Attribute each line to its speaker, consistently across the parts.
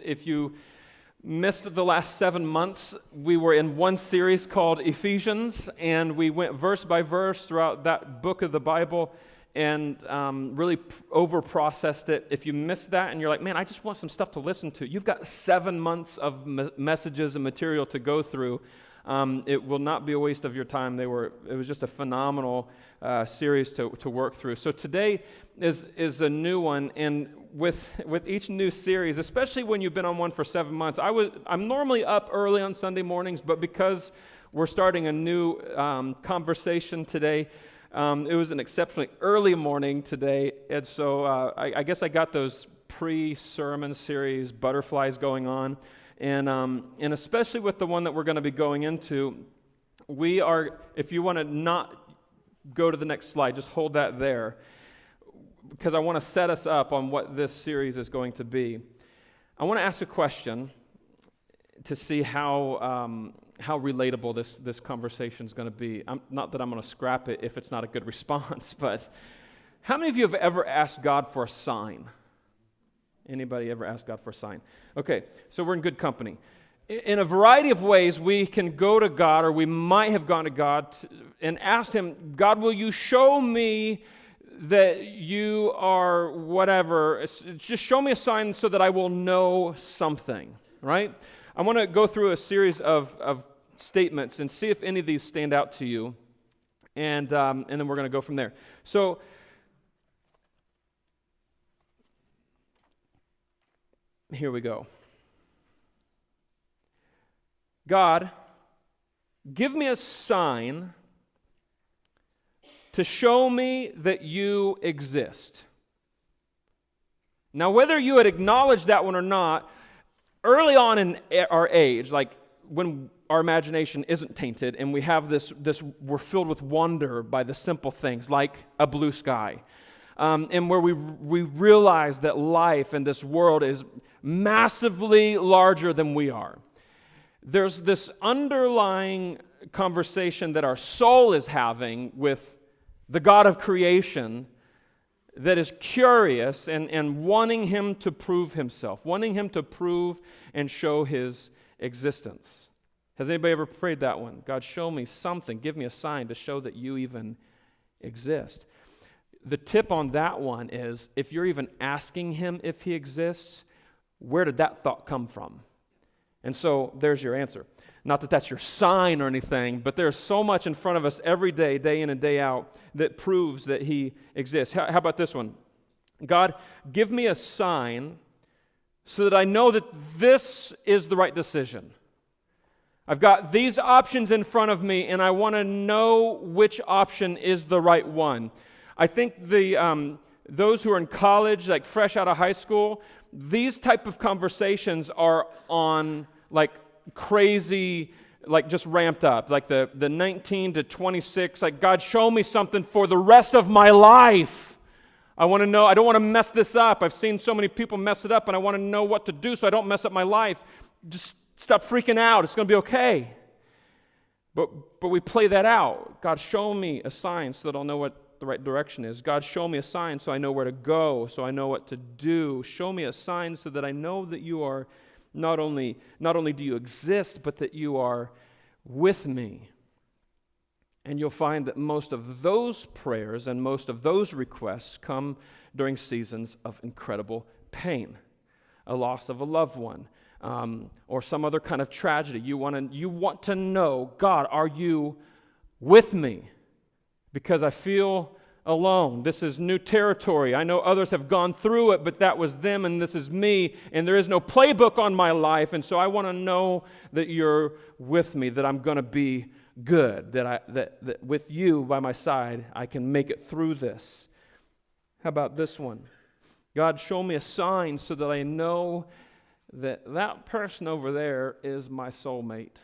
Speaker 1: If you missed the last 7 months, we were in one series called Ephesians, and we went verse by verse throughout that book of the Bible and really over-processed it. If you missed that and you're like, man, I just want some stuff to listen to, you've got 7 months of messages and material to go through. It will not be a waste of your time. It was just a phenomenal series to work through. So today is a new one, and with each new series, especially when you've been on one for 7 months, I'm normally up early on Sunday mornings, but because we're starting a new conversation today, it was an exceptionally early morning today, and so I guess I got those pre-sermon series butterflies going on. And especially with the one that we're going to be going into, we are, if you want to not go to the next slide, just hold that there, because I want to set us up on what this series is going to be. I want to ask a question to see how relatable this conversation is going to be. Not that I'm going to scrap it if it's not a good response, but how many of you have ever asked God for a sign? Anybody ever ask God for a sign? Okay, so we're in good company. In a variety of ways, we can go to God, or we might have gone to God and asked Him, God, will you show me that you are whatever? Just show me a sign so that I will know something, right? I want to go through a series of statements and see if any of these stand out to you, and then we're going to go from there. So, here we go. God, give me a sign to show me that you exist. Now, whether you had acknowledged that one or not, early on in our age, like when our imagination isn't tainted and we have this we're filled with wonder by the simple things like a blue sky, and where we realize that life in this world is massively larger than we are. There's this underlying conversation that our soul is having with the God of creation that is curious and wanting Him to prove Himself, wanting Him to prove and show His existence. Has anybody ever prayed that one? God, show me something, give me a sign to show that you even exist. The tip on that one is, if you're even asking Him if He exists, where did that thought come from? And so there's your answer. Not that that's your sign or anything, but there's so much in front of us every day, day in and day out, that proves that He exists. How about this one? God, give me a sign so that I know that this is the right decision. I've got these options in front of me, and I want to know which option is the right one. I think those who are in college, like fresh out of high school, these type of conversations are on like crazy, like just ramped up, like the 19 to 26, like, God, show me something for the rest of my life. I want to know, I don't want to mess this up. I've seen so many people mess it up, and I want to know what to do so I don't mess up my life. Just stop freaking out. It's going to be okay. But we play that out. God, show me a sign so that I'll know what the right direction is. God, show me a sign so I know where to go, so I know what to do. Show me a sign so that I know that you are not only do you exist, but that you are with me. And you'll find that most of those prayers and most of those requests come during seasons of incredible pain, a loss of a loved one, or some other kind of tragedy. You want to know, God, are you with me? Because I feel alone. This is new territory. I know others have gone through it, but that was them and this is me, and there is no playbook on my life, and so I want to know that you're with me, that I'm going to be good, that with you by my side, I can make it through this. How about this one? God, show me a sign so that I know that person over there is my soulmate.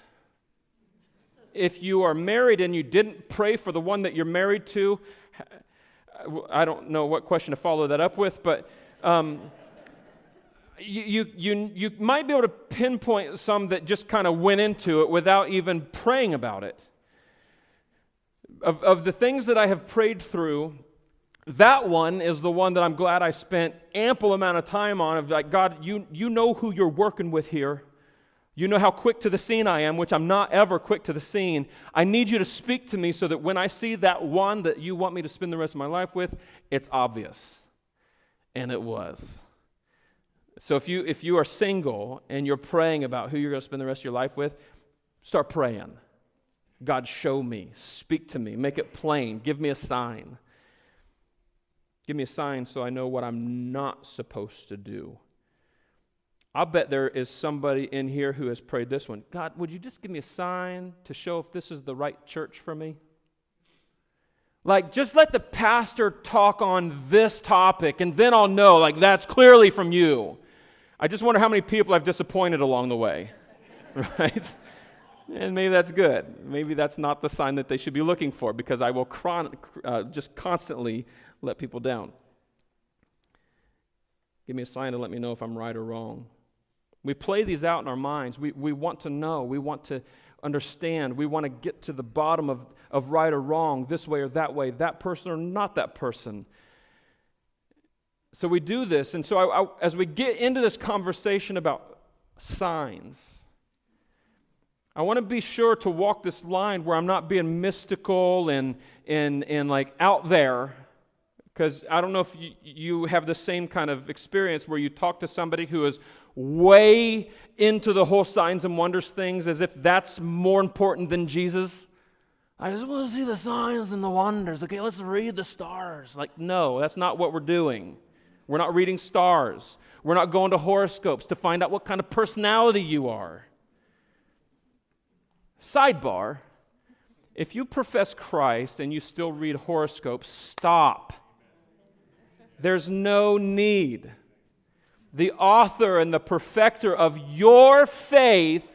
Speaker 1: If you are married and you didn't pray for the one that you're married to, I don't know what question to follow that up with, but you might be able to pinpoint some that just kind of went into it without even praying about it. Of the things that I have prayed through, That one is the one that I'm glad I spent ample amount of time on, of like, God, you know who you're working with here. You know how quick to the scene I am, which I'm not ever quick to the scene. I need you to speak to me so that when I see that one that you want me to spend the rest of my life with, it's obvious. And it was. So if you are single and you're praying about who you're going to spend the rest of your life with, start praying. God, show me, speak to me, make it plain, give me a sign. Give me a sign so I know what I'm not supposed to do. I'll bet there is somebody in here who has prayed this one. God, would you just give me a sign to show if this is the right church for me? Like, just let the pastor talk on this topic, and then I'll know, like, that's clearly from you. I just wonder how many people I've disappointed along the way, right? And maybe that's good. Maybe that's not the sign that they should be looking for, because I will just constantly let people down. Give me a sign to let me know if I'm right or wrong. We play these out in our minds. We want to know. We want to understand. We want to get to the bottom of right or wrong, this way or that way, that person or not that person. So we do this. And so as we get into this conversation about signs, I want to be sure to walk this line where I'm not being mystical and like out there. Because I don't know if you have the same kind of experience where you talk to somebody who is way into the whole signs and wonders things as if that's more important than Jesus. I just want to see the signs and the wonders. Okay, let's read the stars. Like, no, that's not what we're doing. We're not reading stars. We're not going to horoscopes to find out what kind of personality you are. Sidebar, if you profess Christ and you still read horoscopes, stop. There's no need. The author and the perfecter of your faith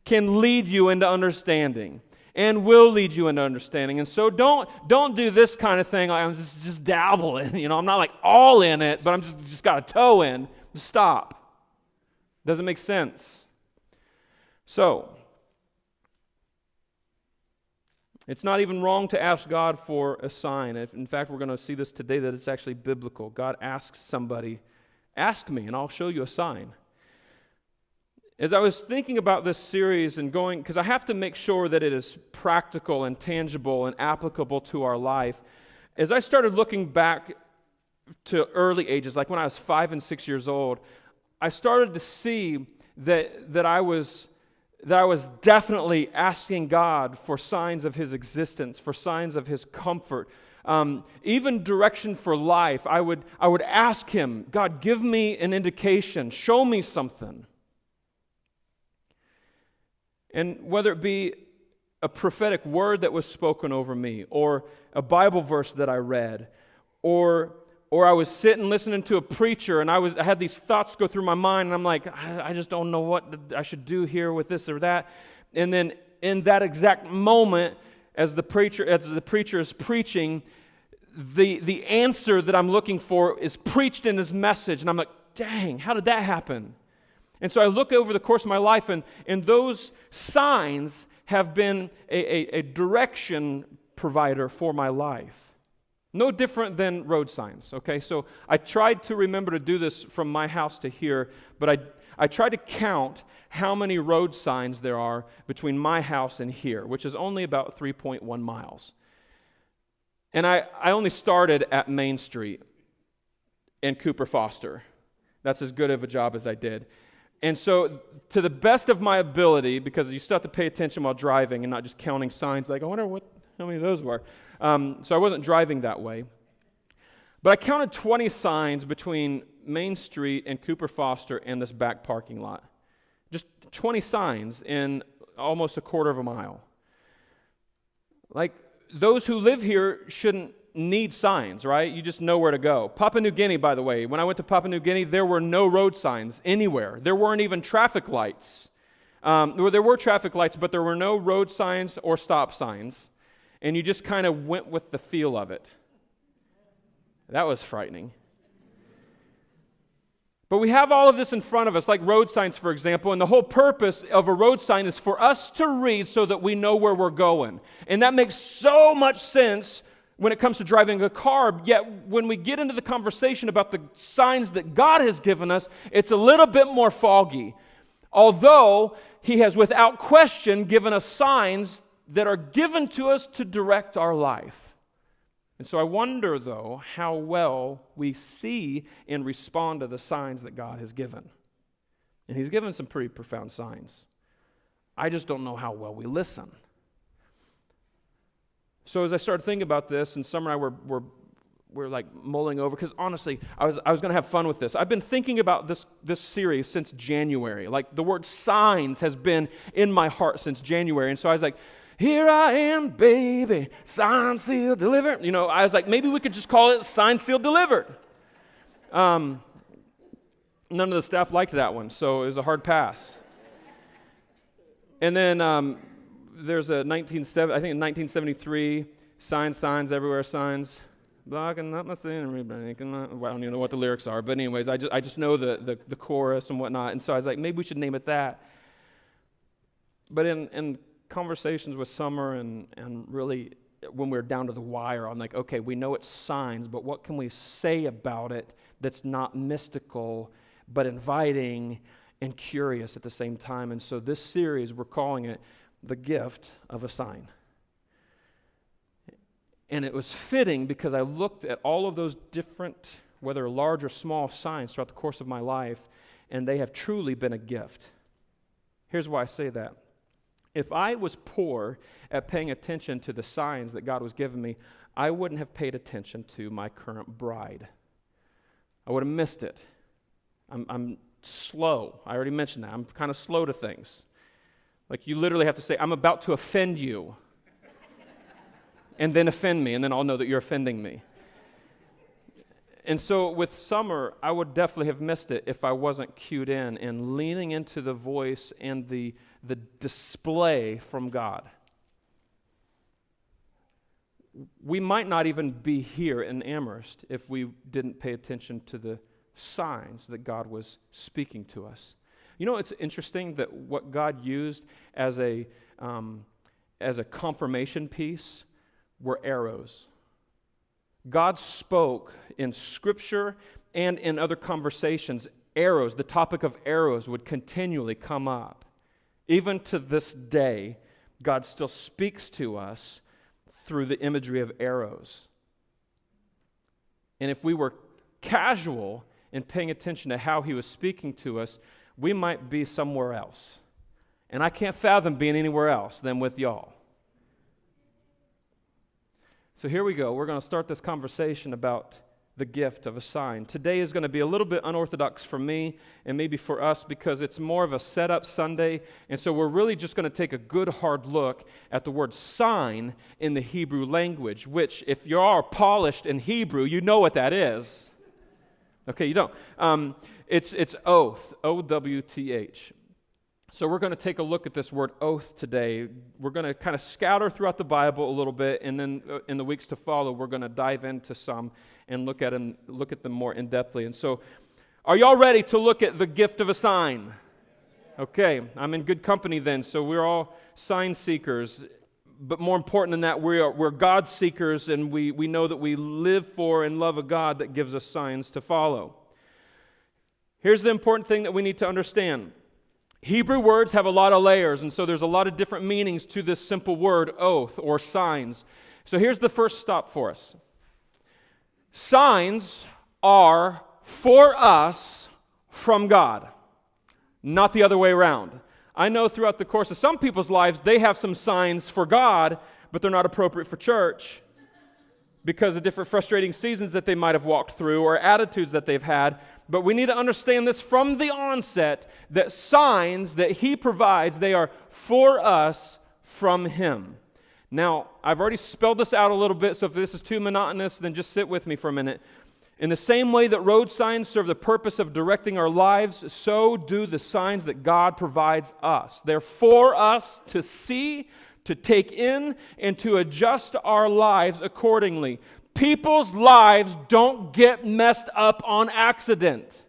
Speaker 1: can lead you into understanding and will lead you into understanding. And so don't do this kind of thing. I'm just dabbling. I'm not like all in it, but I'm just got a toe in. Stop. Doesn't make sense. So, it's not even wrong to ask God for a sign. In fact, we're going to see this today, that it's actually biblical. God asks somebody, ask me and I'll show you a sign. As I was thinking about this series and going, because I have to make sure that it is practical and tangible and applicable to our life, as I started looking back to early ages, like when I was 5 and 6 years old, I started to see that I was definitely asking God for signs of His existence, for signs of His comfort, even direction for life. I would ask Him, God, give me an indication, show me something. And whether it be a prophetic word that was spoken over me, or a Bible verse that I read, or I was sitting listening to a preacher and I had these thoughts go through my mind and I'm like, I just don't know what I should do here with this or that. And then in that exact moment, as the preacher is preaching, the answer that I'm looking for is preached in this message. And I'm like, dang, how did that happen? And so I look over the course of my life, and those signs have been a direction provider for my life. No different than road signs, okay? So I tried to remember to do this from my house to here, but I tried to count how many road signs there are between my house and here, which is only about 3.1 miles. And I only started at Main Street in Cooper Foster. That's as good of a job as I did. And so, to the best of my ability, because you still have to pay attention while driving and not just counting signs, like, I wonder how many of those were. So I wasn't driving that way. But I counted 20 signs between Main Street and Cooper Foster and this back parking lot. Just 20 signs in almost a quarter of a mile. Like, those who live here shouldn't need signs, right? You just know where to go. Papua New Guinea, by the way, when I went to Papua New Guinea, there were no road signs anywhere. There weren't even traffic lights. There were traffic lights, but there were no road signs or stop signs. And you just kind of went with the feel of it. That was frightening. But we have all of this in front of us, like road signs, for example, and the whole purpose of a road sign is for us to read so that we know where we're going. And that makes so much sense when it comes to driving a car, yet when we get into the conversation about the signs that God has given us, it's a little bit more foggy. Although He has without question given us signs that are given to us to direct our life. And so I wonder, though, how well we see and respond to the signs that God has given. And He's given some pretty profound signs. I just don't know how well we listen. So as I started thinking about this, and Summer and I were like mulling over, because honestly, I was going to have fun with this. I've been thinking about this series since January. Like, the word signs has been in my heart since January. And so I was like, here I am, baby, signed, sealed, delivered. You know, I was like, maybe we could just call it signed, sealed, delivered. None of the staff liked that one, so it was a hard pass. And then there's a 1973, signs everywhere, signs. Blocking up my sin, I don't even know what the lyrics are, but anyways, I just know the chorus and whatnot, and so I was like, maybe we should name it that. But in conversations with Summer and really when we're down to the wire, I'm like, okay, we know it's signs, but what can we say about it that's not mystical, but inviting and curious at the same time? And so this series, we're calling it The Gift of a Sign. And it was fitting because I looked at all of those different, whether large or small, signs throughout the course of my life, and they have truly been a gift. Here's why I say that. If I was poor at paying attention to the signs that God was giving me, I wouldn't have paid attention to my current bride. I would have missed it. I'm slow. I already mentioned that. I'm kind of slow to things. Like, you literally have to say, I'm about to offend you. And then offend me, and then I'll know that you're offending me. And so with Summer, I would definitely have missed it if I wasn't cued in and leaning into the voice and the display from God. We might not even be here in Amherst if we didn't pay attention to the signs that God was speaking to us. You know, it's interesting that what God used as a confirmation piece were arrows. God spoke in Scripture and in other conversations. Arrows, the topic of arrows would continually come up. Even to this day, God still speaks to us through the imagery of arrows. And if we were casual in paying attention to how He was speaking to us, we might be somewhere else. And I can't fathom being anywhere else than with y'all. So here we go. We're going to start this conversation about the gift of a sign. Today is going to be a little bit unorthodox for me and maybe for us because it's more of a setup Sunday. And so we're really just going to take a good hard look at the word sign in the Hebrew language, which if you are polished in Hebrew, you know what that is. Okay, you don't. It's oath, O-W-T-H. So we're going to take a look at this word oath today. We're going to kind of scatter throughout the Bible a little bit, and then in the weeks to follow, we're going to dive into some and look at them more in-depthly. And so, are y'all ready to look at the gift of a sign? Okay, I'm in good company then. So we're all sign seekers, but more important than that, we're God seekers, and we know that we live for and love a God that gives us signs to follow. Here's the important thing that we need to understand. Hebrew words have a lot of layers, and so there's a lot of different meanings to this simple word, oath, or signs. So here's the first stop for us. Signs are for us from God, not the other way around. I know throughout the course of some people's lives, they have some signs for God, but they're not appropriate for church because of different frustrating seasons that they might have walked through or attitudes that they've had. But we need to understand this from the onset, that signs that He provides, they are for us from Him. Now, I've already spelled this out a little bit, so if this is too monotonous, then just sit with me for a minute. In the same way that road signs serve the purpose of directing our lives, so do the signs that God provides us. They're for us to see, to take in, and to adjust our lives accordingly. People's lives don't get messed up on accident.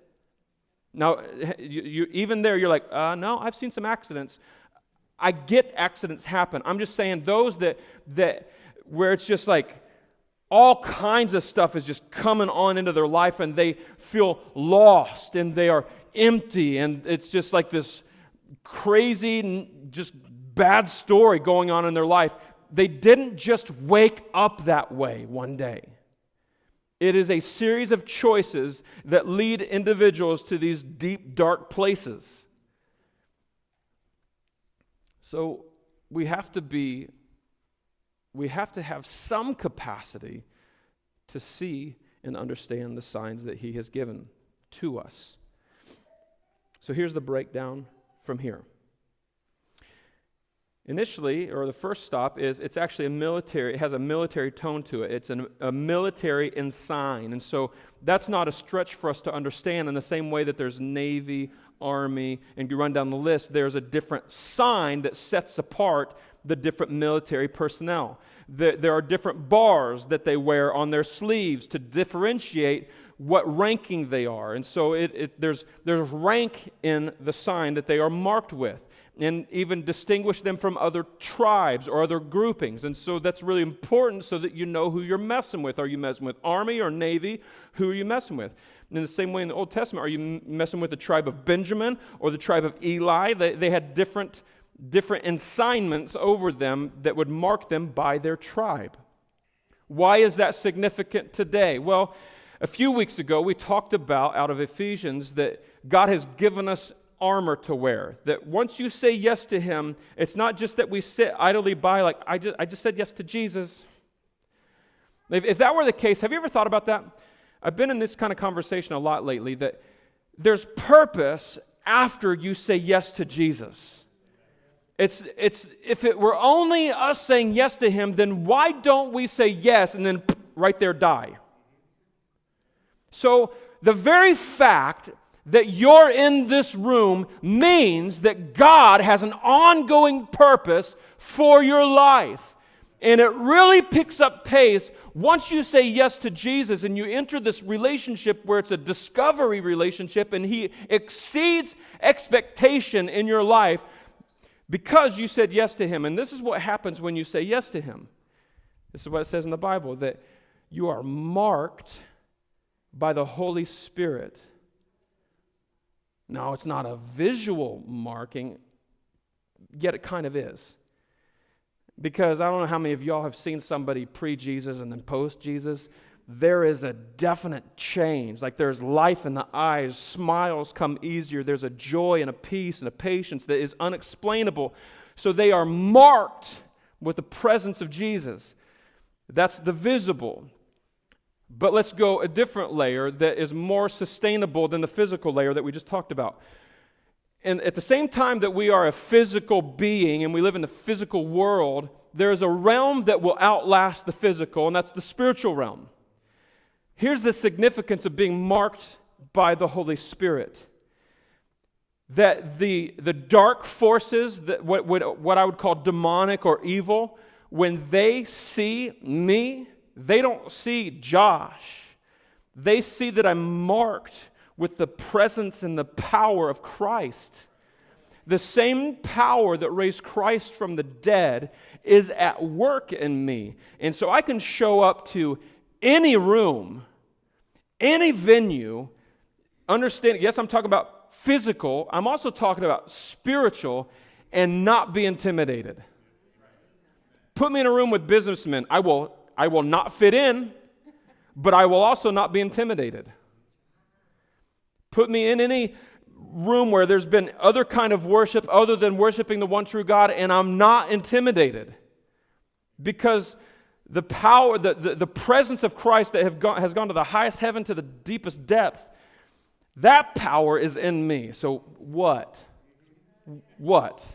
Speaker 1: Now, you even there, you're like, no, I've seen some accidents. I get accidents happen. I'm just saying those that where it's just like, all kinds of stuff is just coming on into their life, and they feel lost, and they are empty, and it's just like this crazy, just bad story going on in their life. They didn't just wake up that way one day. It is a series of choices that lead individuals to these deep, dark places. So we have to have some capacity to see and understand the signs that He has given to us. So here's the breakdown from here. Initially, or the first stop is it's actually it has a military tone to it. It's a military ensign. And so that's not a stretch for us to understand in the same way that there's Navy, Army, and you run down the list, there's a different sign that sets apart the different military personnel. There are different bars that they wear on their sleeves to differentiate what ranking they are. And so there's rank in the sign that they are marked with, and even distinguish them from other tribes or other groupings. And so that's really important so that you know who you're messing with. Are you messing with Army or Navy? Who are you messing with? And in the same way in the Old Testament, are you messing with the tribe of Benjamin or the tribe of Eli? They had different ensignments over them that would mark them by their tribe. Why is that significant today? Well, a few weeks ago, we talked about, out of Ephesians, that God has given us armor to wear. That once you say yes to Him, it's not just that we sit idly by like, I just said yes to Jesus. If that were the case, have you ever thought about that? I've been in this kind of conversation a lot lately, that there's purpose after you say yes to Jesus. It's if it were only us saying yes to Him, then why don't we say yes and then right there die? So the very fact that you're in this room means that God has an ongoing purpose for your life. And it really picks up pace once you say yes to Jesus and you enter this relationship where it's a discovery relationship and He exceeds expectation in your life because you said yes to Him. And this is what happens when you say yes to Him. This is what it says in the Bible, that you are marked by the Holy Spirit. Now, it's not a visual marking, yet it kind of is. Because I don't know how many of y'all have seen somebody pre-Jesus and then post-Jesus. There is a definite change. Like there's life in the eyes, smiles come easier, there's a joy and a peace and a patience that is unexplainable. So they are marked with the presence of Jesus. That's the visible. But let's go a different layer that is more sustainable than the physical layer that we just talked about. And at the same time that we are a physical being and we live in the physical world, there is a realm that will outlast the physical, and that's the spiritual realm. Here's the significance of being marked by the Holy Spirit. That the dark forces, that what I would call demonic or evil, when they see me, they don't see Josh. They see that I'm marked with the presence and the power of Christ. The same power that raised Christ from the dead is at work in me. And so I can show up to any room, any venue, understand, yes, I'm talking about physical, I'm also talking about spiritual, and not be intimidated. Put me in a room with businessmen, I will not fit in, but I will also not be intimidated. Put me in any room where there's been other kind of worship other than worshiping the one true God, and I'm not intimidated. Because the power, the presence of Christ that has gone to the highest heaven, to the deepest depth, that power is in me. So what? What?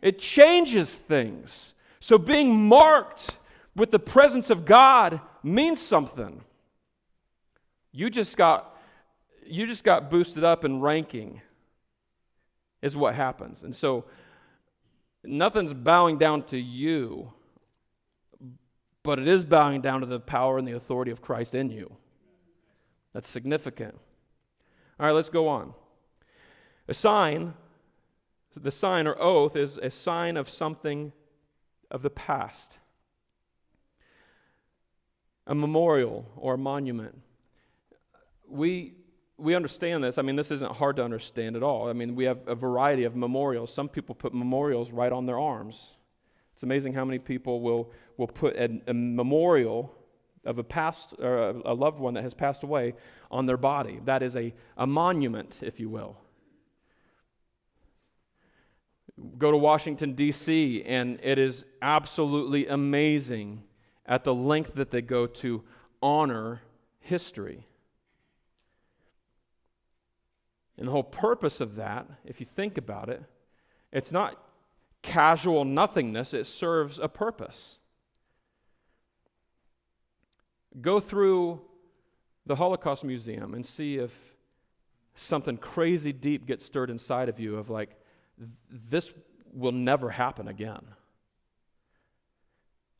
Speaker 1: It changes things. So being marked with the presence of God means something. You just got boosted up in ranking is what happens. And so nothing's bowing down to you, but it is bowing down to the power and the authority of Christ in you. That's significant. All right, let's go on. The sign or oath is a sign of something of the past. a memorial or a monument. We understand this. I mean, this isn't hard to understand at all. I mean, we have a variety of memorials. Some people put memorials right on their arms. It's amazing how many people will put a memorial of a loved one that has passed away on their body. That is a monument, if you will. Go to Washington, D.C., and it is absolutely amazing at the length that they go to honor history. And the whole purpose of that, if you think about it, it's not casual nothingness, it serves a purpose. Go through the Holocaust Museum and see if something crazy deep gets stirred inside of you of like, this will never happen again.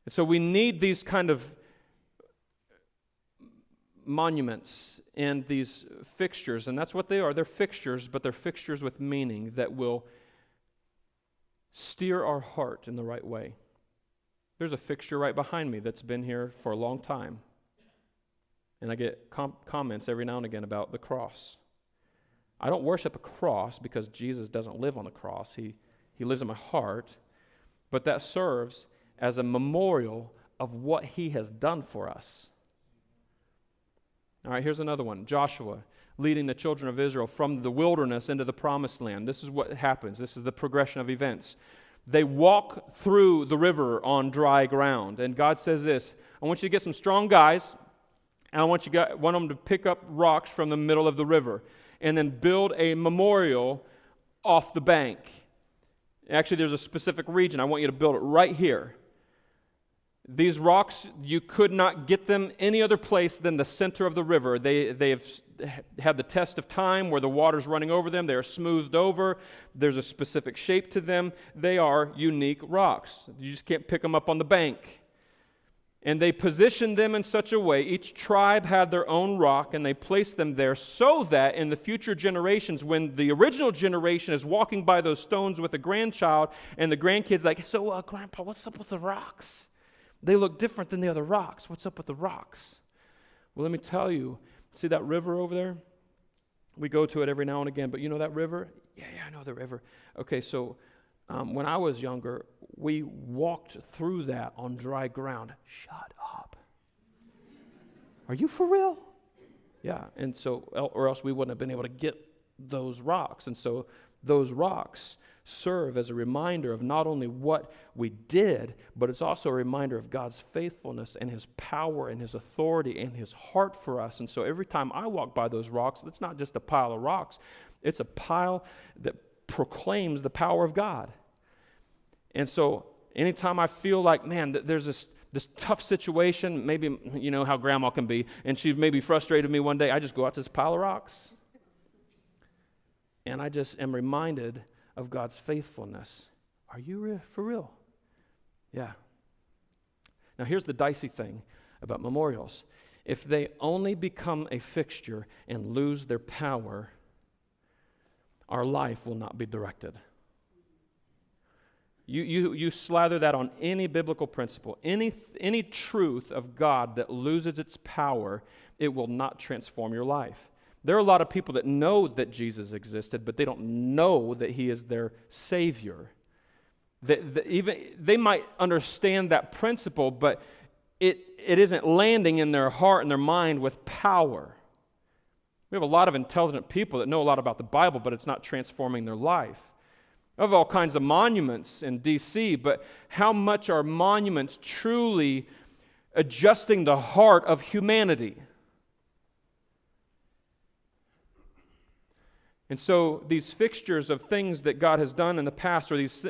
Speaker 1: And so we need these kind of monuments and these fixtures, and that's what they are. They're fixtures, but they're fixtures with meaning that will steer our heart in the right way. There's a fixture right behind me that's been here for a long time, and I get comments every now and again about the cross. I don't worship a cross because Jesus doesn't live on the cross. He lives in my heart, but that serves as a memorial of what he has done for us. All right, here's another one. Joshua leading the children of Israel from the wilderness into the promised land. This is what happens. This is the progression of events. They walk through the river on dry ground, and God says this, I want you to get some strong guys, and I want them to pick up rocks from the middle of the river and then build a memorial off the bank. Actually, there's a specific region. I want you to build it right here. These rocks, you could not get them any other place than the center of the river. They have had the test of time where the water's running over them. They are smoothed over. There's a specific shape to them. They are unique rocks. You just can't pick them up on the bank. And they positioned them in such a way, each tribe had their own rock, and they placed them there so that in the future generations, when the original generation is walking by those stones with a grandchild, and the grandkid's like, so Grandpa, what's up with the rocks? They look different than the other rocks. What's up with the rocks? Well, let me tell you, see that river over there? We go to it every now and again, but you know that river? Yeah, I know the river. Okay, so when I was younger, we walked through that on dry ground. Shut up. Are you for real? Yeah, and so, or else we wouldn't have been able to get those rocks. And so those rocks serve as a reminder of not only what we did, but it's also a reminder of God's faithfulness and his power and his authority and his heart for us. And so every time I walk by those rocks, it's not just a pile of rocks, it's a pile that proclaims the power of God. And so anytime I feel like, man, there's this tough situation, maybe, you know how grandma can be, and she maybe frustrated me one day, I just go out to this pile of rocks. And I just am reminded of God's faithfulness. Are you for real? Yeah. Now here's the dicey thing about memorials. If they only become a fixture and lose their power, our life will not be directed. You slather that on any biblical principle, any truth of God that loses its power, it will not transform your life. There are a lot of people that know that Jesus existed, but they don't know that he is their Savior. They might understand that principle, but it isn't landing in their heart and their mind with power. We have a lot of intelligent people that know a lot about the Bible, but it's not transforming their life. We have all kinds of monuments in D.C., but how much are monuments truly adjusting the heart of humanity? And so these fixtures of things that God has done in the past, or these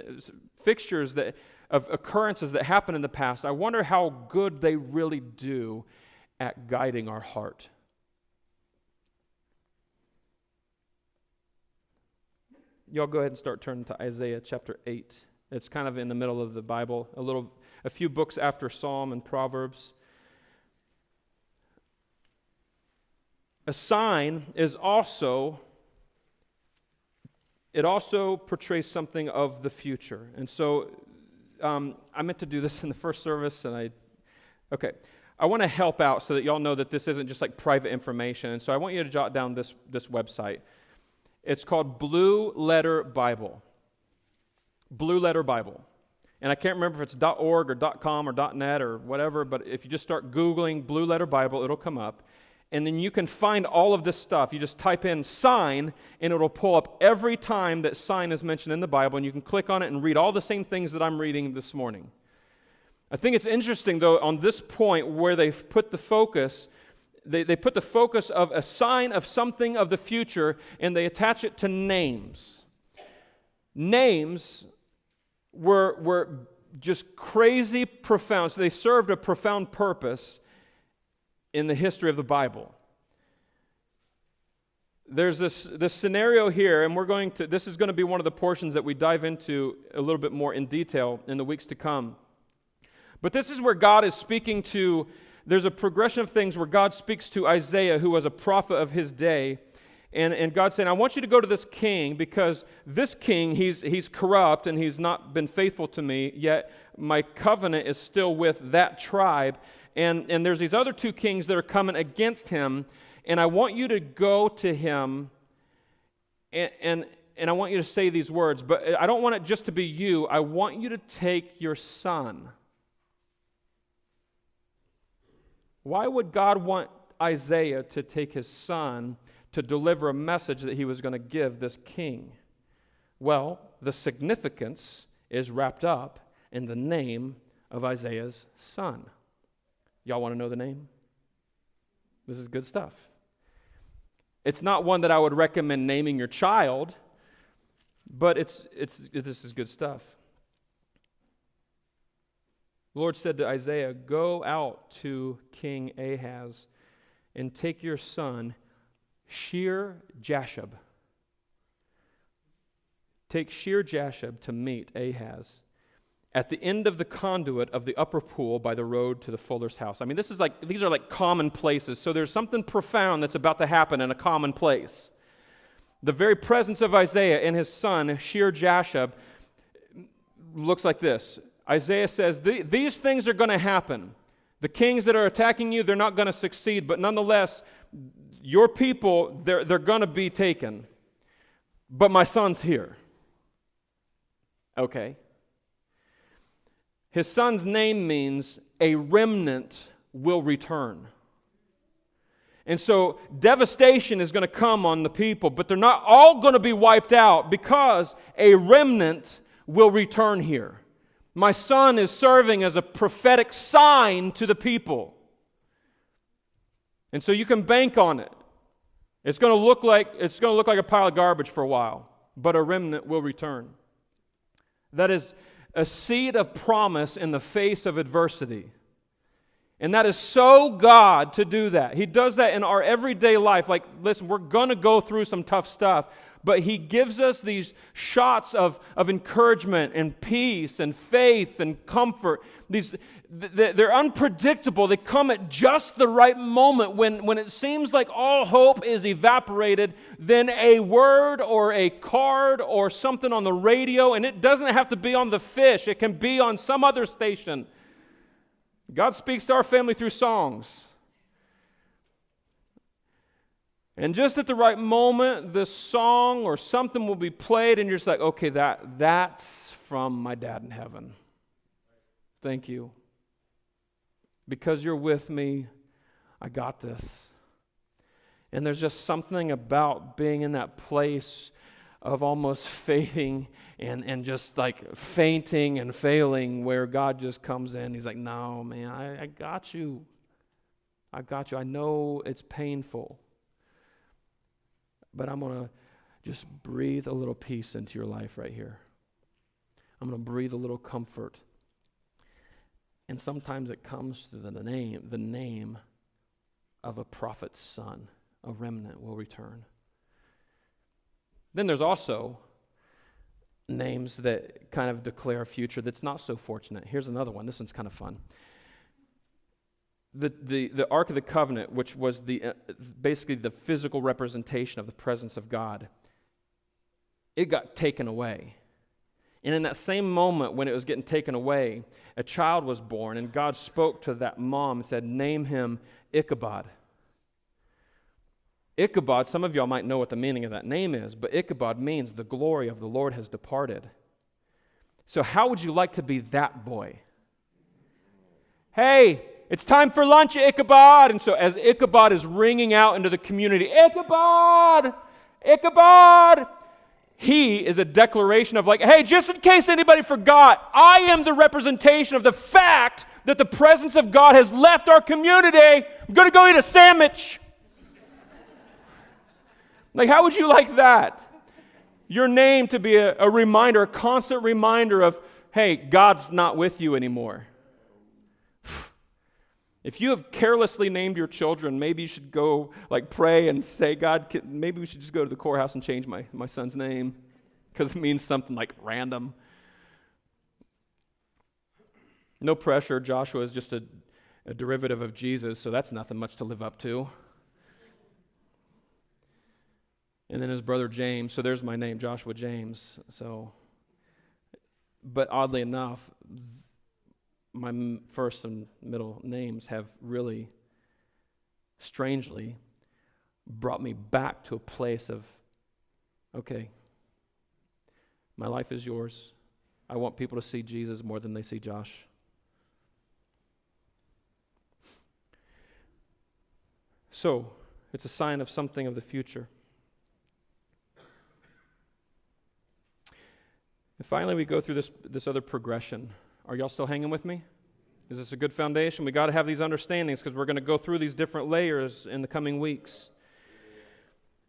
Speaker 1: fixtures of occurrences that happened in the past, I wonder how good they really do at guiding our heart. Y'all go ahead and start turning to Isaiah chapter 8. It's kind of in the middle of the Bible, a few books after Psalm and Proverbs. A sign is also... It also portrays something of the future. And so I meant to do this in the first service, and I want to help out so that y'all know that this isn't just like private information. And so I want you to jot down this website. It's called Blue Letter Bible. Blue Letter Bible. And I can't remember if it's .org or .com or .net or whatever, but if you just start Googling Blue Letter Bible, it'll come up. And then you can find all of this stuff. You just type in sign, and it'll pull up every time that sign is mentioned in the Bible, and you can click on it and read all the same things that I'm reading this morning. I think it's interesting, though, on this point where they've put the focus, they put the focus of a sign of something of the future, and they attach it to names. Names were just crazy profound. So they served a profound purpose in the history of the Bible. There's this scenario here, and this is going to be one of the portions that we dive into a little bit more in detail in the weeks to come. But this is where God is speaking to, there's a progression of things where God speaks to Isaiah, who was a prophet of his day, and God's saying, I want you to go to this king, because this king, he's corrupt and he's not been faithful to me, yet my covenant is still with that tribe. And there's these other two kings that are coming against him, and I want you to go to him, and I want you to say these words, but I don't want it just to be you. I want you to take your son. Why would God want Isaiah to take his son to deliver a message that he was going to give this king? Well, the significance is wrapped up in the name of Isaiah's son. Y'all want to know the name? This is good stuff. It's not one that I would recommend naming your child, but this is good stuff. The Lord said to Isaiah, go out to King Ahaz and take your son, Shear-Jashub. Take Shear-Jashub to meet Ahaz at the end of the conduit of the upper pool by the road to the fuller's house. I mean, these are like common places. So there's something profound that's about to happen in a common place. The very presence of Isaiah and his son, Shear-Jashub, looks like this. Isaiah says, these things are going to happen. The kings that are attacking you, they're not going to succeed, but nonetheless, your people, they're going to be taken. But my son's here. Okay. His son's name means a remnant will return. And so devastation is going to come on the people, but they're not all going to be wiped out, because a remnant will return here. My son is serving as a prophetic sign to the people. And so you can bank on it. It's going to look like a pile of garbage for a while, but a remnant will return. That is a seed of promise in the face of adversity. And that is so God to do that. He does that in our everyday life. Like, listen, we're going to go through some tough stuff, but He gives us these shots of encouragement and peace and faith and comfort. They're unpredictable. They come at just the right moment when it seems like all hope is evaporated. Then a word or a card or something on the radio, and it doesn't have to be on the fish. It can be on some other station. God speaks to our family through songs. And just at the right moment, this song or something will be played, and you're just like, okay, that's from my dad in heaven. Thank you. Because you're with me, I got this. And there's just something about being in that place of almost fading and just like fainting and failing, where God just comes in. He's like, no, man, I got you. I got you. I know it's painful, but I'm going to just breathe a little peace into your life right here. I'm going to breathe a little comfort. And sometimes it comes through the name of a prophet's son. A remnant will return. Then there's also names that kind of declare a future that's not so fortunate. Here's another one. This one's kind of fun. The Ark of the Covenant, which was basically the physical representation of the presence of God, it got taken away. And in that same moment when it was getting taken away, a child was born, and God spoke to that mom and said, name him Ichabod. Ichabod, some of y'all might know what the meaning of that name is, but Ichabod means the glory of the Lord has departed. So how would you like to be that boy? Hey, it's time for lunch, Ichabod. And so as Ichabod is ringing out into the community, Ichabod, Ichabod, he is a declaration of like, hey, just in case anybody forgot, I am the representation of the fact that the presence of God has left our community. I'm going to go eat a sandwich. Like, how would you like that? Your name to be a reminder, a constant reminder of, hey, God's not with you anymore. If you have carelessly named your children, maybe you should go like pray and say, God, maybe we should just go to the courthouse and change my son's name because it means something like random. No pressure. Joshua is just a derivative of Jesus, so that's nothing much to live up to. And then his brother James. So there's my name, Joshua James. But oddly enough, my first and middle names have really, strangely, brought me back to a place of, okay, my life is yours. I want people to see Jesus more than they see Josh. So, it's a sign of something of the future. And finally, we go through this other progression. Are y'all still hanging with me? Is this a good foundation? We got to have these understandings because we're going to go through these different layers in the coming weeks.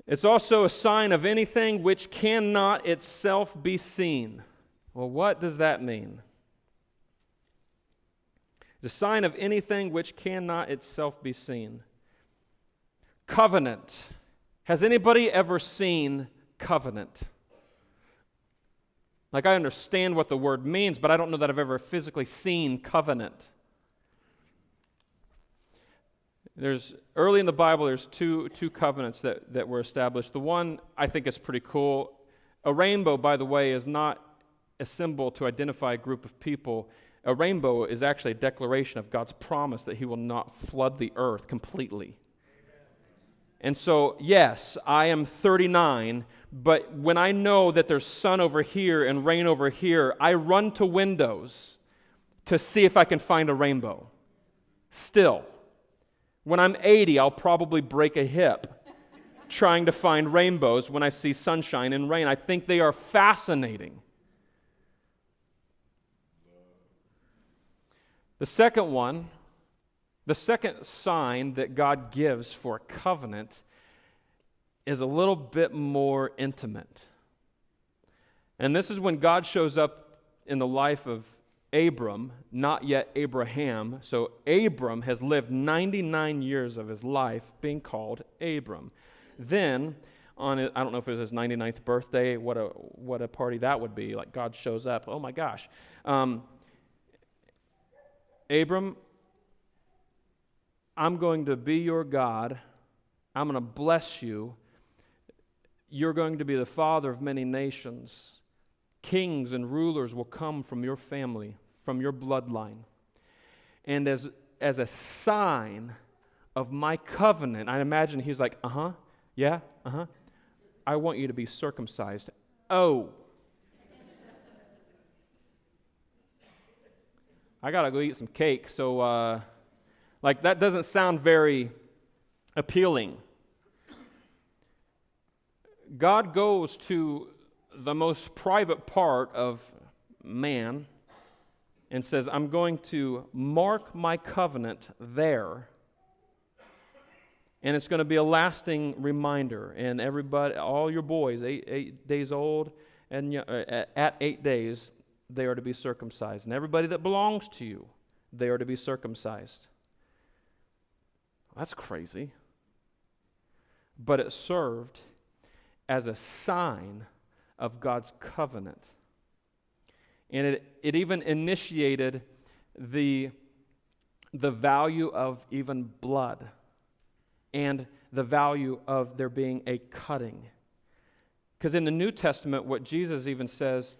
Speaker 1: It's also a sign of anything which cannot itself be seen. Well, what does that mean? It's a sign of anything which cannot itself be seen. Covenant. Has anybody ever seen covenant? Like, I understand what the word means, but I don't know that I've ever physically seen covenant. Early in the Bible, there's two covenants that were established. The one I think is pretty cool. A rainbow, by the way, is not a symbol to identify a group of people. A rainbow is actually a declaration of God's promise that He will not flood the earth completely. And so, yes, I am 39, but when I know that there's sun over here and rain over here, I run to windows to see if I can find a rainbow. Still, when I'm 80, I'll probably break a hip trying to find rainbows when I see sunshine and rain. I think they are fascinating. The second sign that God gives for a covenant is a little bit more intimate. And this is when God shows up in the life of Abram, not yet Abraham. So Abram has lived 99 years of his life being called Abram. Then, I don't know if it was his 99th birthday, what a party that would be. Like, God shows up. Oh my gosh. Abram, I'm going to be your God. I'm going to bless you. You're going to be the father of many nations. Kings and rulers will come from your family, from your bloodline. And as a sign of my covenant, I imagine he's like, yeah, I want you to be circumcised. Oh. I got to go eat some cake, so that doesn't sound very appealing. God goes to the most private part of man and says, I'm going to mark my covenant there, and it's going to be a lasting reminder. And everybody, all your boys, eight days old, and at 8 days, they are to be circumcised. And everybody that belongs to you, they are to be circumcised. That's crazy. But it served as a sign of God's covenant. And it even initiated the value of even blood and the value of there being a cutting. Because in the New Testament, what Jesus even says,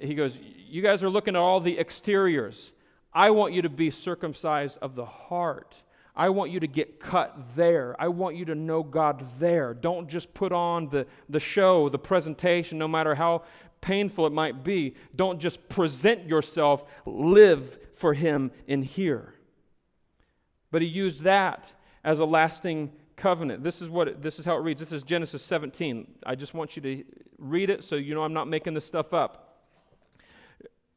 Speaker 1: He goes, you guys are looking at all the exteriors. I want you to be circumcised of the heart. I want you to get cut there. I want you to know God there. Don't just put on the show, the presentation, no matter how painful it might be. Don't just present yourself. Live for Him in here. But He used that as a lasting covenant. This is how it reads. This is Genesis 17. I just want you to read it so you know I'm not making this stuff up.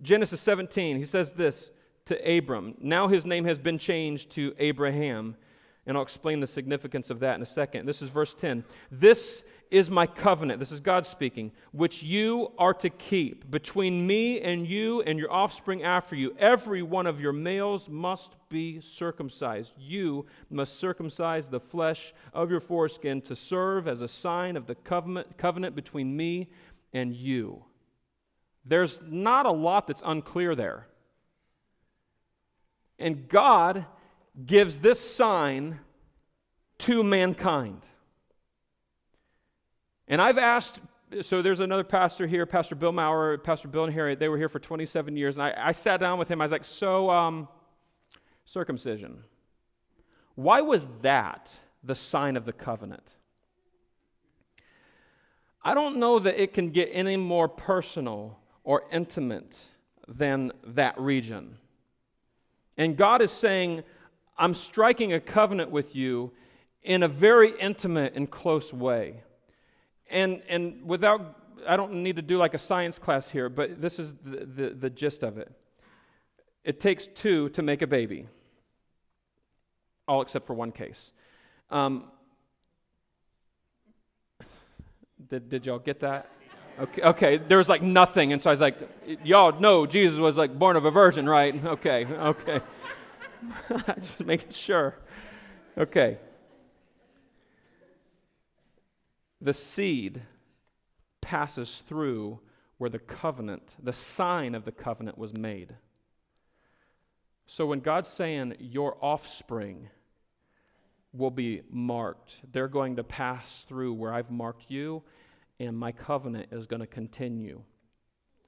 Speaker 1: Genesis 17, he says this to Abram. Now his name has been changed to Abraham, and I'll explain the significance of that in a second. This is verse 10. This is my covenant, this is God speaking, which you are to keep between me and you and your offspring after you. Every one of your males must be circumcised. You must circumcise the flesh of your foreskin to serve as a sign of the covenant between me and you. There's not a lot that's unclear there. And God gives this sign to mankind. And I've asked, so there's another pastor here, Pastor Bill Maurer, Pastor Bill and Harry, they were here for 27 years, and I sat down with him, I was like, circumcision. Why was that the sign of the covenant? I don't know that it can get any more personal or intimate than that region. And God is saying, I'm striking a covenant with you in a very intimate and close way. And without, I don't need to do like a science class here, but this is the gist of it. It takes two to make a baby. All except for one case. Did y'all get that? Okay, there was like nothing, and so I was like, y'all know Jesus was like born of a virgin, right? Okay. Just making sure. Okay. The seed passes through where the covenant, the sign of the covenant was made. So when God's saying your offspring will be marked, they're going to pass through where I've marked you, and my covenant is going to continue.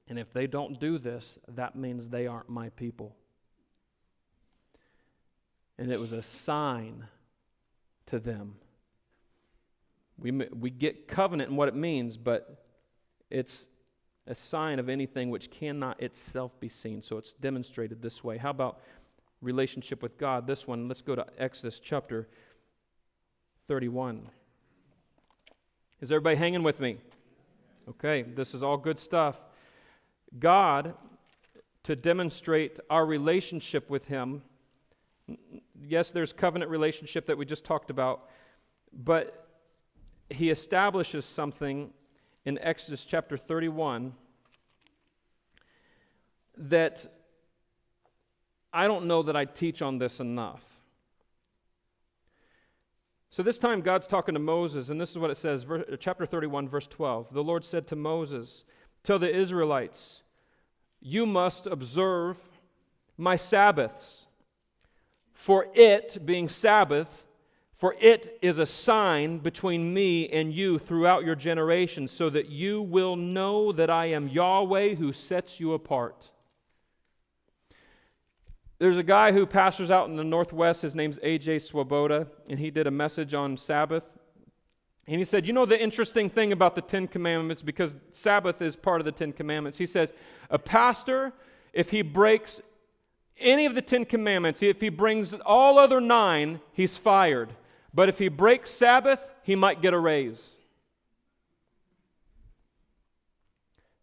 Speaker 1: And if they don't do this, that means they aren't my people. And it was a sign to them. We get covenant and what it means, but it's a sign of anything which cannot itself be seen. So it's demonstrated this way. How about relationship with God? This one, let's go to Exodus chapter 31. Is everybody hanging with me? Okay, this is all good stuff. God, to demonstrate our relationship with Him, yes, there's covenant relationship that we just talked about, but He establishes something in Exodus chapter 31 that I don't know that I teach on this enough. So this time God's talking to Moses, and this is what it says, chapter 31, verse 12. The Lord said to Moses, tell the Israelites, you must observe my Sabbaths. For it, being Sabbath, for it is a sign between me and you throughout your generations, so that you will know that I am Yahweh who sets you apart. There's a guy who pastors out in the Northwest. His name's A.J. Swoboda, and he did a message on Sabbath. And he said, you know the interesting thing about the Ten Commandments, because Sabbath is part of the Ten Commandments, he says, a pastor, if he breaks any of the Ten Commandments, if he brings all other 9, he's fired. But if he breaks Sabbath, he might get a raise.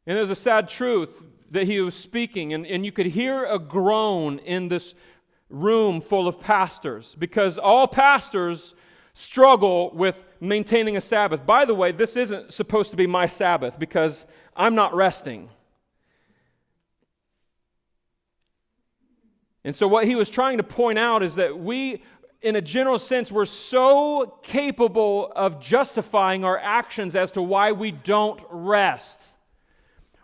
Speaker 1: And there's a sad truth that he was speaking, and you could hear a groan in this room full of pastors, because all pastors struggle with maintaining a Sabbath. By the way, this isn't supposed to be my Sabbath, because I'm not resting. And so what he was trying to point out is that we, in a general sense, we're so capable of justifying our actions as to why we don't rest.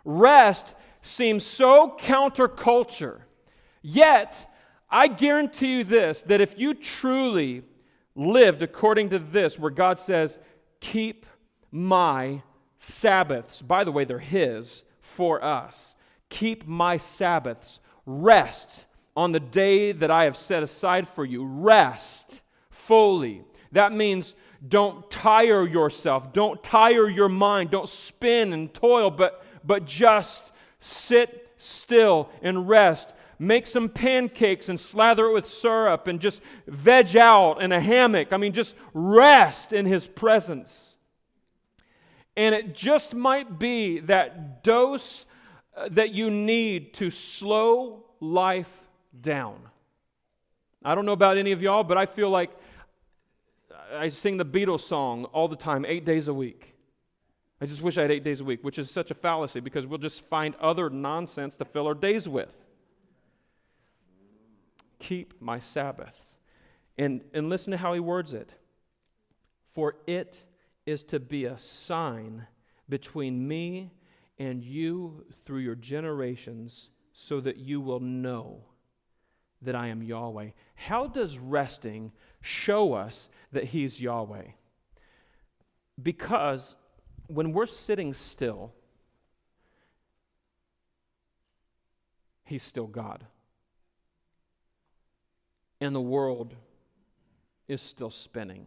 Speaker 1: Rest seems so counterculture. Yet, I guarantee you this, that if you truly lived according to this, where God says, keep my Sabbaths, by the way, they're His, for us. Keep my Sabbaths. Rest on the day that I have set aside for you. Rest fully. That means don't tire yourself. Don't tire your mind. Don't spin and toil, but just sit still and rest. Make some pancakes and slather it with syrup and just veg out in a hammock. I mean, just rest in His presence. And it just might be that dose that you need to slow life down. I don't know about any of y'all, but I feel like I sing the Beatles song all the time, 8 days a week. I just wish I had 8 days a week, which is such a fallacy because we'll just find other nonsense to fill our days with. Keep my Sabbaths. And listen to how he words it. For it is to be a sign between me and you through your generations, so that you will know that I am Yahweh. How does resting show us that He's Yahweh? Because when we're sitting still, He's still God. And the world is still spinning.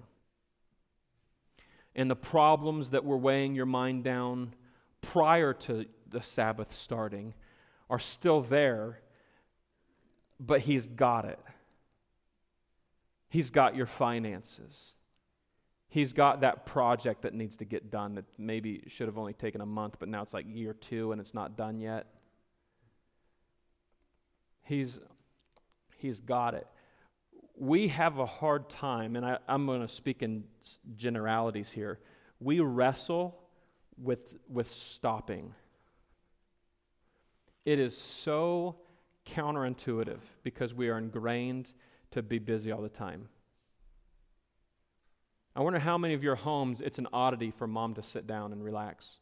Speaker 1: And the problems that were weighing your mind down prior to the Sabbath starting are still there, but He's got it. He's got your finances. He's got that project that needs to get done that maybe should have only taken a month, but now it's like year 2 and it's not done yet. He's got it. We have a hard time, and I'm going to speak in generalities here. We wrestle with stopping. It is so counterintuitive because we are ingrained to be busy all the time. I wonder how many of your homes it's an oddity for mom to sit down and relax.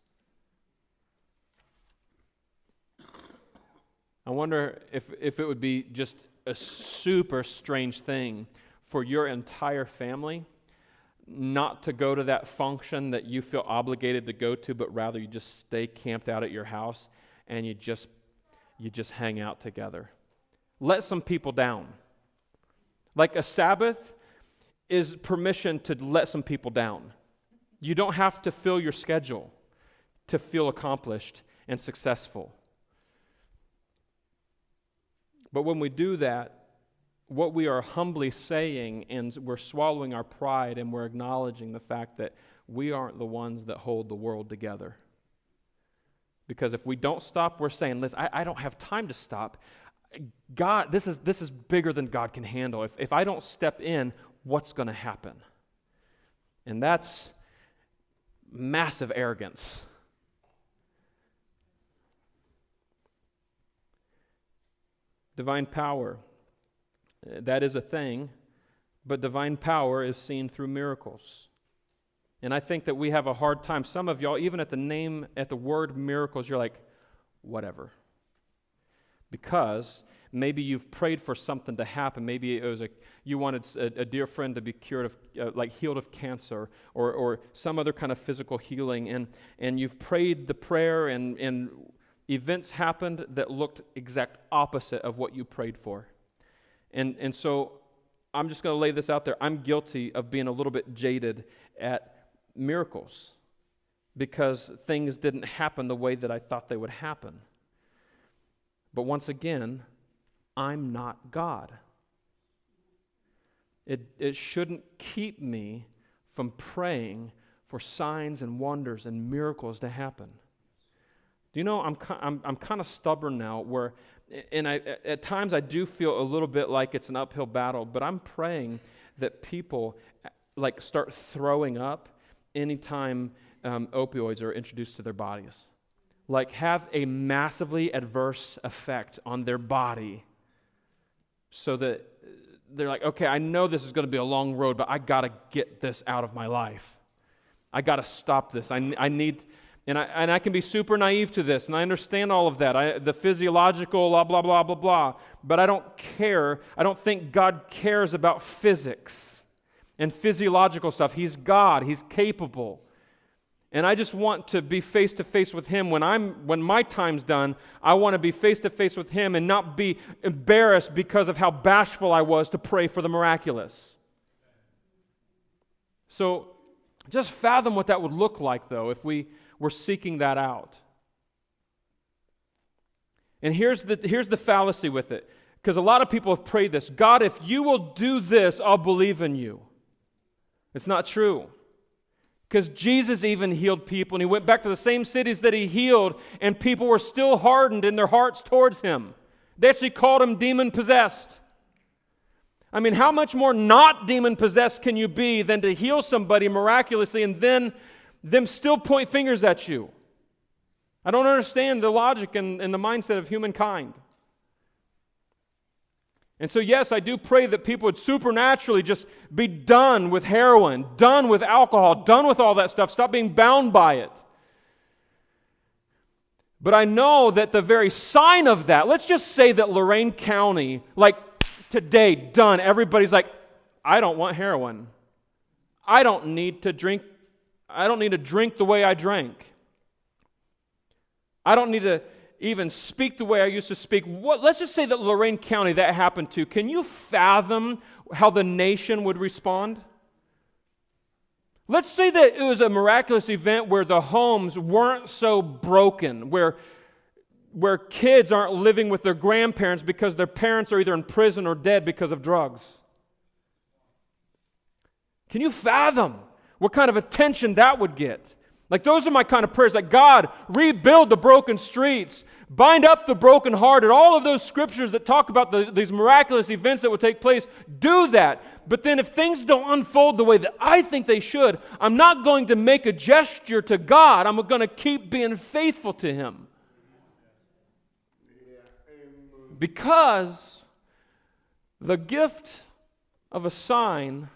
Speaker 1: I wonder if it would be just a super strange thing for your entire family not to go to that function that you feel obligated to go to, but rather you just stay camped out at your house and you just hang out together. Let some people down. Like a Sabbath is permission to let some people down. You don't have to fill your schedule to feel accomplished and successful. But when we do that, what we are humbly saying, and we're swallowing our pride and we're acknowledging the fact that we aren't the ones that hold the world together. Because if we don't stop, we're saying, listen, I don't have time to stop. God, this is bigger than God can handle. If I don't step in, what's going to happen? And that's massive arrogance. Divine power, that is a thing, but divine power is seen through miracles. And I think that we have a hard time. Some of y'all, even at the word miracles, you're like, whatever. Because maybe you've prayed for something to happen. Maybe it was you wanted a dear friend to be cured of, healed of cancer, or some other kind of physical healing, and you've prayed the prayer, and events happened that looked exact opposite of what you prayed for. And so I'm just going to lay this out there. I'm guilty of being a little bit jaded at miracles because things didn't happen the way that I thought they would happen. But once again, I'm not God. It shouldn't keep me from praying for signs and wonders and miracles to happen. Do you know, I'm kind of stubborn now where, and at times I do feel a little bit like it's an uphill battle, but I'm praying that people start throwing up anytime opioids are introduced to their bodies. Have a massively adverse effect on their body so that they're like, okay, I know this is going to be a long road, but I got to get this out of my life. I got to stop this. I need... And I can be super naive to this, and I understand all of that, the physiological, blah, blah, blah, blah, blah, but I don't care. I don't think God cares about physics and physiological stuff. He's God. He's capable. And I just want to be face to face with Him when my time's done. I want to be face to face with Him and not be embarrassed because of how bashful I was to pray for the miraculous. So just fathom what that would look like, though, if we were seeking that out. And here's the fallacy with it, because a lot of people have prayed this: God, if you will do this, I'll believe in you. It's not true. Because Jesus even healed people, and He went back to the same cities that He healed, and people were still hardened in their hearts towards Him. They actually called Him demon-possessed. I mean, how much more not demon-possessed can you be than to heal somebody miraculously and then them still point fingers at you? I don't understand the logic and the mindset of humankind. And so, yes, I do pray that people would supernaturally just be done with heroin, done with alcohol, done with all that stuff, stop being bound by it. But I know that the very sign of that, let's just say that Lorain County, like today, done, everybody's like, I don't want heroin. I don't need to drink the way I drank. I don't need to even speak the way I used to speak. Let's just say that Lorain County that happened to. Can you fathom how the nation would respond? Let's say that it was a miraculous event where the homes weren't so broken, where kids aren't living with their grandparents because their parents are either in prison or dead because of drugs. Can you fathom what kind of attention that would get? Like, those are my kind of prayers. Like, God, rebuild the broken streets, bind up the brokenhearted. All of those scriptures that talk about these miraculous events that will take place, do that. But then if things don't unfold the way that I think they should, I'm not going to make a gesture to God. I'm going to keep being faithful to Him. Because the gift of a sign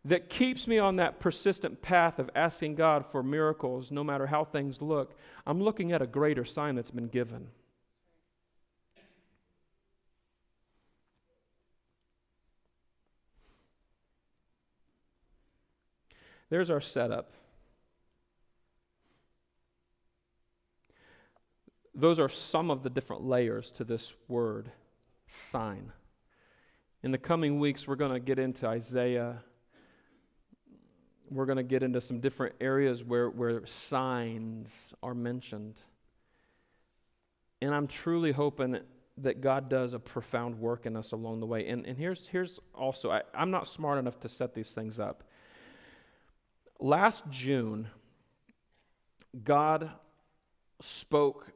Speaker 1: that keeps me on that persistent path of asking God for miracles, no matter how things look, I'm looking at a greater sign that's been given. There's our setup. Those are some of the different layers to this word, sign. In the coming weeks, we're going to get into Isaiah. We're going to get into some different areas where signs are mentioned. And I'm truly hoping that God does a profound work in us along the way. And here's also, I'm not smart enough to set these things up. Last June, God spoke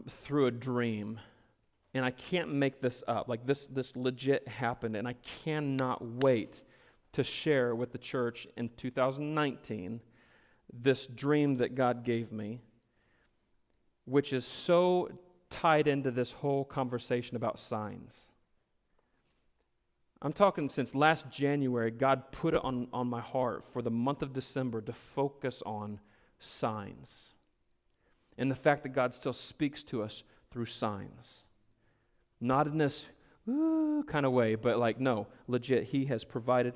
Speaker 1: through a dream. And I can't make this up. Like, this legit happened, and I cannot wait to share with the church in 2019 this dream that God gave me, which is so tied into this whole conversation about signs. I'm talking since last January, God put it on my heart for the month of December to focus on signs and the fact that God still speaks to us through signs. Not in this kind of way, but like, no, legit, He has provided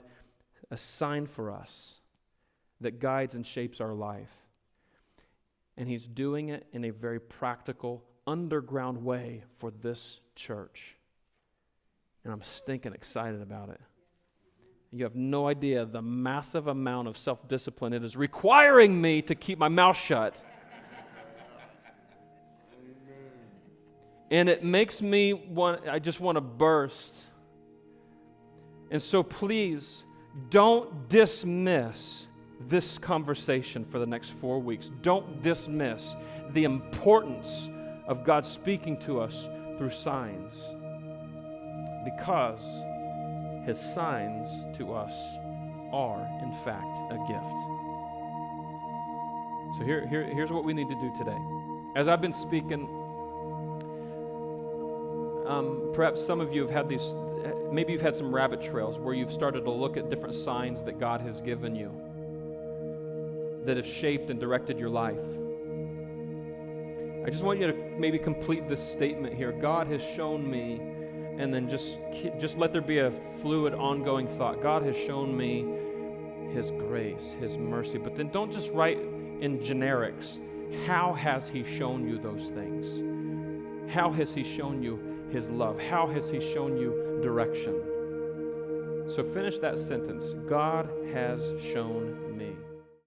Speaker 1: a sign for us that guides and shapes our life. And He's doing it in a very practical, underground way for this church. And I'm stinking excited about it. You have no idea the massive amount of self-discipline it is requiring me to keep my mouth shut. And it makes me I just want to burst. And so please, don't dismiss this conversation for the next 4 weeks. Don't dismiss the importance of God speaking to us through signs, because His signs to us are, in fact, a gift. So here's what we need to do today. As I've been speaking, perhaps some of you have had these, maybe you've had some rabbit trails where you've started to look at different signs that God has given you that have shaped and directed your life. I just want you to maybe complete this statement here. God has shown me, and then just let there be a fluid, ongoing thought. God has shown me His grace, His mercy. But then don't just write in generics. How has He shown you those things? How has He shown you His love? How has He shown you direction? So finish that sentence. God has shown me.